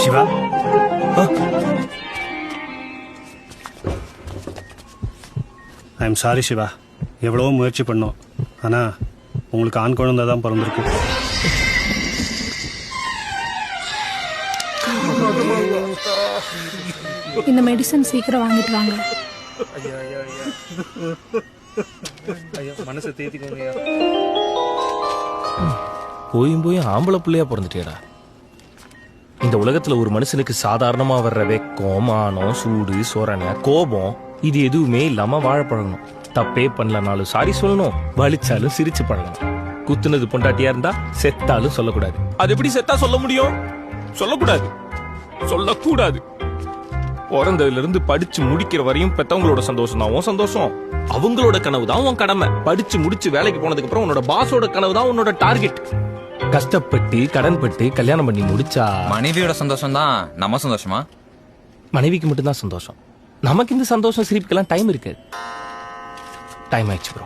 Siva I am sorry Siva. எவ்வளவோ முயற்சி பண்ணோம், ஆனால் உங்களுக்கு ஆண் குழந்தை தான் பிறந்திருக்கு. இந்த மெடிசன் சீக்கிரம் வாங்கிட்டு வாங்க. மனசை தேத்திக்கோங்க. போயும் ஆம்பளை பிள்ளையா பிறந்துட்டியடா. இந்த உலகத்துல ஒரு மனுஷனுக்கு சாதாரணமா வர்ற வெக்கம், மானம், சூடு, சொரணை, கோபம் இது எதுவுமே இல்லாம வாழ பழகணும். தப்பே பண்ணலனாலும் சாரி சொல்லணும், வலிச்சாலும் சிரிச்சு பழகணும். குத்துனது பொண்டாட்டியா இருந்தா செத்தாலும் சொல்லக்கூடாது. அது எப்படி செத்தா சொல்ல முடியும்? சொல்லக்கூடாது, சொல்லக்கூடாது. பிறந்ததுல இருந்து படிச்சு முடிக்கிற வரையும் பெத்தவங்களோட சந்தோஷம் தான் உன் சந்தோஷம், அவங்களோட கனவு தான் உன் கடமை. படிச்சு முடிச்சு வேலைக்கு போனதுக்கு அப்புறம் உன்னோட பாஸோட கனவு தான் உன்னோட டார்கெட். கஷ்டப்பட்டு கடன்பட்டு கல்யாணம் பண்ணி முடிச்சா மனைவியோட சந்தோஷம் தான் நம்ம சந்தோஷமா? மனைவிக்கு மட்டும்தான் சந்தோஷம். நமக்கு இந்த சந்தோஷம் சிரிப்புக்கெல்லாம் டைம் இருக்கு. டைம் ஆயிடுச்சு ப்ரோ.